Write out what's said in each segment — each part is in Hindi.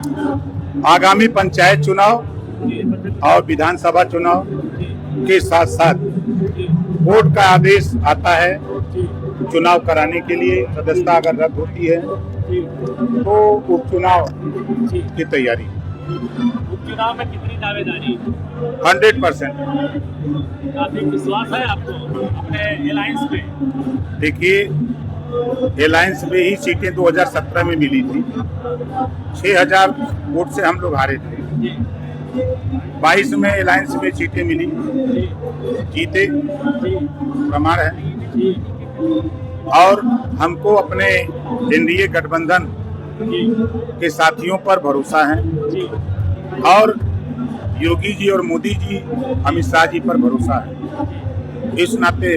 आगामी पंचायत चुनाव और विधानसभा चुनाव के साथ साथ कोर्ट का आदेश आता है चुनाव कराने के लिए। सदस्यता अगर रद्द होती है तो उपचुनाव की तैयारी। उपचुनाव में कितनी दावेदारी? 100%। काफी विश्वास है आपको अपने अलायंस पे? देखिए, अलायंस में ही सीटें 2017 में मिली थी। 6000 वोट से हम लोग हारे थे। 22 में अलायंस में सीटें मिली, जीते, प्रमाण है। और हमको अपने एनडीए गठबंधन के साथियों पर भरोसा है और योगी जी और मोदी जी, अमित शाह जी पर भरोसा है। इस नाते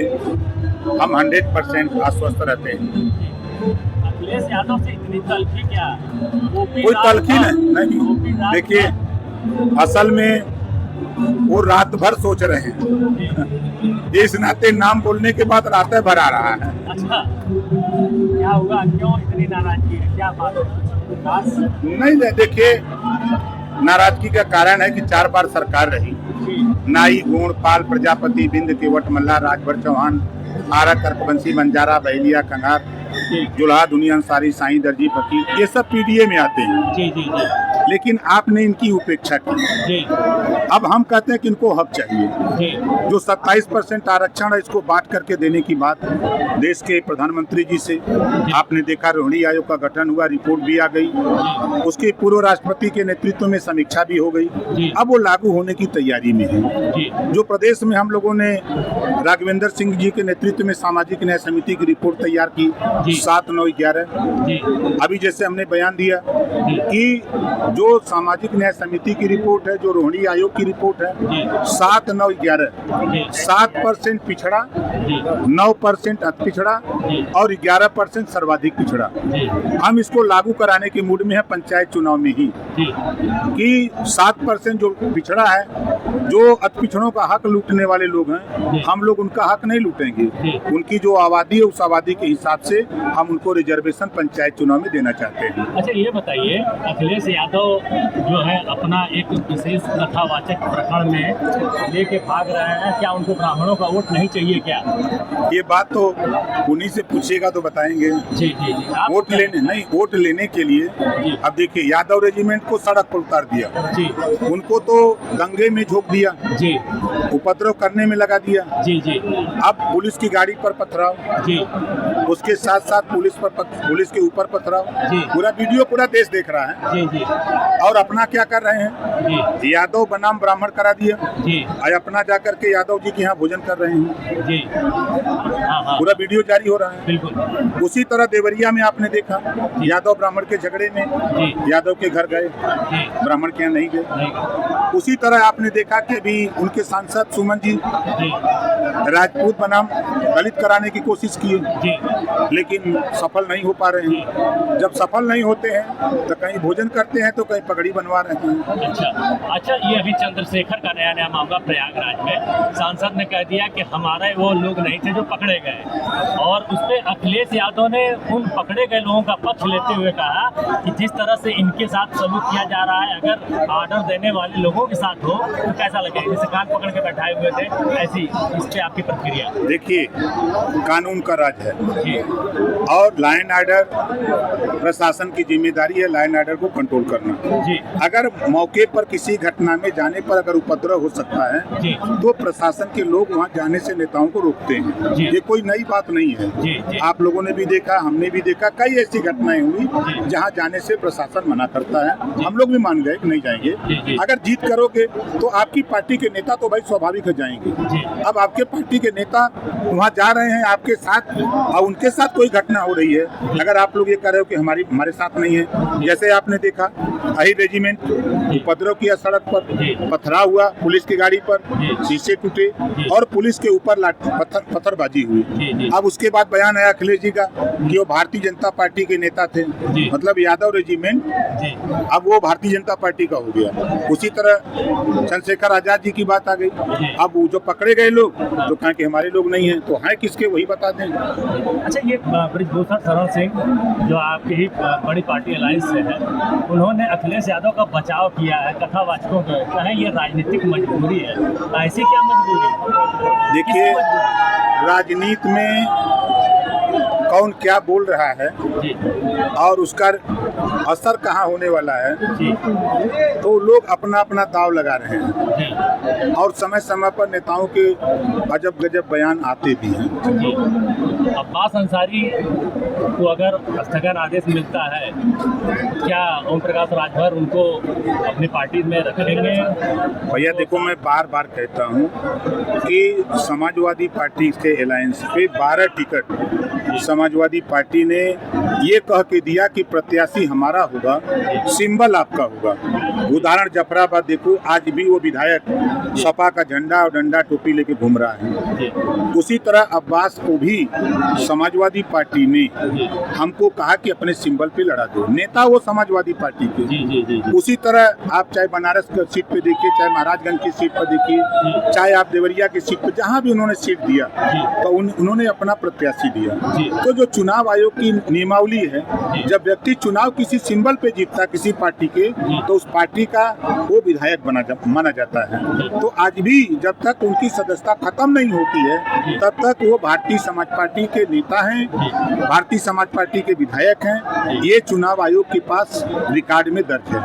हम 100% आश्वस्त रहते हैं। अखिलेश यादव से इतनी तल्खी क्या? कोई तल्खी नहीं। देखिए, असल में वो रात भर सोच रहे हैं। इस नाते नाम बोलने के बाद रात भर आ रहा है। अच्छा, क्या होगा? क्यों इतनी नाराजगी है? क्या बात है? नहीं, देखिए, नाराजगी का कारण है कि 4 बार सरकार रही। नाई, गोंड, पाल, प्रजापति, बिंद, केवट, मल्ला, राजभर, चौहान, आरा, कर्कवंशी, बंजारा, बहेलिया, कंगार, जुल्हा, दुनिया, अंसारी, साईं, दर्जी, फकीर, ये सब पीडीए में आते हैं। जी जी जी। लेकिन आपने इनकी उपेक्षा की जी। अब हम कहते हैं कि इनको हक चाहिए। जी। जो 27% आरक्षण है, इसको बांट करके देने की बात देश के प्रधानमंत्री जी से। आपने देखा, रोहिणी आयोग का गठन हुआ, रिपोर्ट भी आ गई, उसके पूर्व राष्ट्रपति के नेतृत्व में समीक्षा भी हो गई। अब वो लागू होने की तैयारी में है। जो प्रदेश में हम लोगों ने राघवेंद्र सिंह जी के नेतृत्व में सामाजिक न्याय समिति की रिपोर्ट तैयार की 7, 9, 11। अभी जैसे हमने बयान दिया कि जो सामाजिक न्याय समिति की रिपोर्ट है, जो रोहिणी आयोग की रिपोर्ट है, 7, 9, 11, 7% पिछड़ा, 9% अति पिछड़ा और 11% सर्वाधिक पिछड़ा। हम इसको लागू कराने के मूड में है पंचायत चुनाव में ही कि 7% जो पिछड़ा है, जो अति पिछड़ों का हक लूटने वाले लोग हैं, हम लोग उनका हक नहीं लूटेंगे। उनकी जो आबादी है, उस आबादी के हिसाब से हम उनको रिजर्वेशन पंचायत चुनाव में देना चाहते हैं। अच्छा, ये बताइए, अखिलेश यादव जो है अपना एक विशेष कथावाचक प्रकरण में लेके भाग रहे हैं, क्या उनको ब्राह्मणों का वोट नहीं चाहिए क्या? ये बात तो उन्हीं से पूछेगा तो बताएंगे। जी जी जी। वोट लेने नहीं, वोट लेने के लिए अब देखिए, यादव रेजिमेंट को सड़क पर उतार दिया जी, उनको तो दंगे में झोंक दिया जी, उपद्रव करने में लगा दिया जी जी। अब पुलिस की गाड़ी पर पथराव जी, उसके साथ साथ पुलिस के ऊपर पथराव। पूरा वीडियो पूरा देश देख रहा है। जी जी। और अपना क्या कर रहे हैं जी? यादव बनाम ब्राह्मण करा दिया जी, और अपना जाकर के यादव जी के यहाँ भोजन कर रहे हैं जी। हाँ, पूरा वीडियो जारी हो रहा है। बिल्कुल। उसी तरह देवरिया में आपने देखा, यादव ब्राह्मण के झगड़े में यादव के घर गए, ब्राह्मण के यहाँ नहीं गए। उसी तरह आपने देखा कि अभी उनके सांसद सुमन जी राजपूत बनाम दलित कराने की कोशिश किए, लेकिन सफल नहीं हो पा रहे हैं। जब सफल नहीं होते हैं तो कहीं भोजन करते हैं तो कहीं पगड़ी बनवा रहे हैं। अच्छा, ये अभी चंद्रशेखर का नया मामला प्रयागराज में सांसद ने कह दिया कि हमारे वो लोग नहीं थे जो पकड़े गए, और उस पर अखिलेश यादव ने उन पकड़े गए लोगों का पक्ष लेते हुए कहा कि जिस तरह से इनके साथ सलूक किया जा रहा है, अगर ऑर्डर देने वाले लोगों के साथ हो तो कैसा लगेगा? जैसे कान पकड़ के बैठाए हुए थे, ऐसी इस पे आपकी प्रतिक्रिया? देखिए, कानून का राज है और लॉ एंड ऑर्डर प्रशासन की जिम्मेदारी है, लॉ एंड ऑर्डर को कंट्रोल करना जी। अगर मौके पर किसी घटना में जाने पर अगर उपद्रव हो सकता है जी, तो प्रशासन के लोग वहां जाने से नेताओं को रोकते हैं। ये कोई नई बात नहीं है जी, जी। आप लोगों ने भी देखा, हमने भी देखा, कई ऐसी घटनाएं हुई जहां जाने से प्रशासन मना करता है। हम लोग भी मान गए कि नहीं जाएंगे। अगर जीत करोगे तो आपकी पार्टी के नेता तो भाई स्वाभाविक है जाएंगे। अब आपके पार्टी के नेता वहाँ जा रहे हैं आपके साथ और उनके साथ कोई घटना हो रही है, अगर आप लोग ये कह रहे हो कि हमारे साथ नहीं है, जैसे आपने देखा अहिर रेजिमेंट उपद्रव किया, सड़क पर पथराव हुआ, पुलिस की गाड़ी पर शीशे टूटे और पुलिस के ऊपर पत्थरबाजी हुई। अब उसके बाद बयान आया अखिलेश जी का कि वो भारतीय जनता पार्टी के नेता थे, मतलब यादव रेजिमेंट अब वो भारतीय जनता पार्टी का हो गया। उसी तरह चंद्रशेखर चंद्रशेखर आजाद जी की बात आ गई। अब वो जो पकड़े गए लोग तो कहें कि हमारे लोग नहीं हैं, तो हैं किसके वही बता दें। अच्छा, ये बृजभूषण शरण सिंह जो आपकी ही बड़ी पार्टी अलायंस से है, उन्होंने अखिलेश यादव का बचाव किया है कथावाचकों के, कहें ये राजनीतिक मजबूरी है, ऐसी क्या मजबूरी? देखिए, राजनीति में कौन क्या बोल रहा है जी और उसका असर कहाँ होने वाला है, जी तो लोग अपना अपना दाव लगा रहे हैं जी और समय समय पर नेताओं के अजब गजब बयान आते भी हैं। जी। अब्बास अंसारी को अगर स्थगन आदेश मिलता है, क्या ओम प्रकाश राजभर उनको अपनी पार्टी में रखेंगे? भैया देखो, मैं बार बार कहता हूँ कि समाजवादी पार्टी के अलायंस पे 12 टिकट समाजवादी पार्टी ने ये कह के दिया कि प्रत्याशी हमारा होगा, सिंबल आपका होगा। उदाहरण जफराबाद देखो, आज भी वो विधायक सपा का झंडा और डंडा टोपी लेके घूम रहा है। उसी तरह अब्बास को भी समाजवादी पार्टी ने हमको कहा कि अपने सिंबल पे लड़ा दो, नेता वो समाजवादी पार्टी के। जी जी जी जी। उसी तरह आप चाहे बनारस की सीट पे देखिए, चाहे महाराजगंज की सीट पर देखिए, चाहे आप देवरिया की सीट पर, जहाँ भी उन्होंने सीट दिया तो उन्होंने अपना प्रत्याशी दिया। तो जो चुनाव आयोग की नियमावली है, जब व्यक्ति चुनाव किसी सिंबल पे जीतता किसी पार्टी के, तो उस पार्टी का वो विधायक माना जाता है। तो आज भी जब तक उनकी सदस्यता खत्म नहीं होती है, तब तक वो भारतीय समाज पार्टी के नेता हैं, भारतीय समाज पार्टी के विधायक हैं। ये चुनाव आयोग के पास रिकॉर्ड में दर्ज है।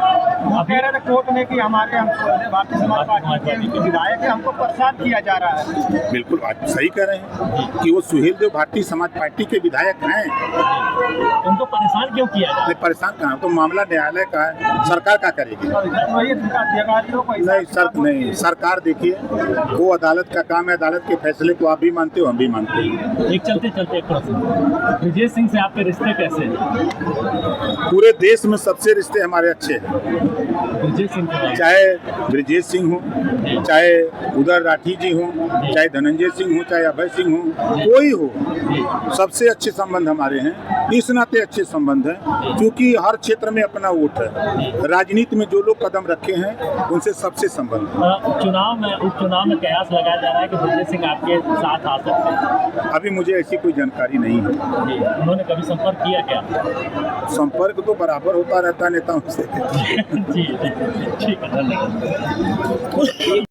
कह रहे थे कोर्ट में कि हमारे हम भारतीय समाज पार्टी के विधायक है, हमको परेशान किया जा रहा है। बिल्कुल, आप सही कह रहे हैं कि वो सुहेल देव भारतीय समाज पार्टी के विधायक हैं। उनको परेशान क्यों किया जाए? परेशान कहाँ, तो मामला न्यायालय का है, सरकार क्या करेगी? नहीं, सरकार देखिए, वो अदालत का काम है, अदालत के फैसले को आप भी मानते हो, हम भी मानते हैं। एक चलते एक प्रश्न, ब्रजेश सिंह से आपके रिश्ते कैसे हैं? पूरे देश में सबसे रिश्ते हमारे अच्छे हैं। ब्रजेश सिंह के चाहे ब्रजेश सिंह हो, चाहे उदय राठी जी हो, चाहे धनंजय सिंह हो, चाहे अभय सिंह हो, कोई हो, सबसे अच्छे संबंध हमारे हैं। इस नाते अच्छे संबंध हैं क्योंकि हर क्षेत्र में अपना वोट है। राजनीति में जो लोग कदम रखे हैं उनसे सबसे संबंध है। उपचुनाव में कयास लगाया जा रहा है कि ब्रजेश सिंह आपके साथ आ सकते हैं। अभी मुझे ऐसी कोई जानकारी नहीं है। उन्होंने कभी संपर्क किया क्या? संपर्क तो बराबर होता रहता है नेताओं से। जी ठीक है, धन्यवाद।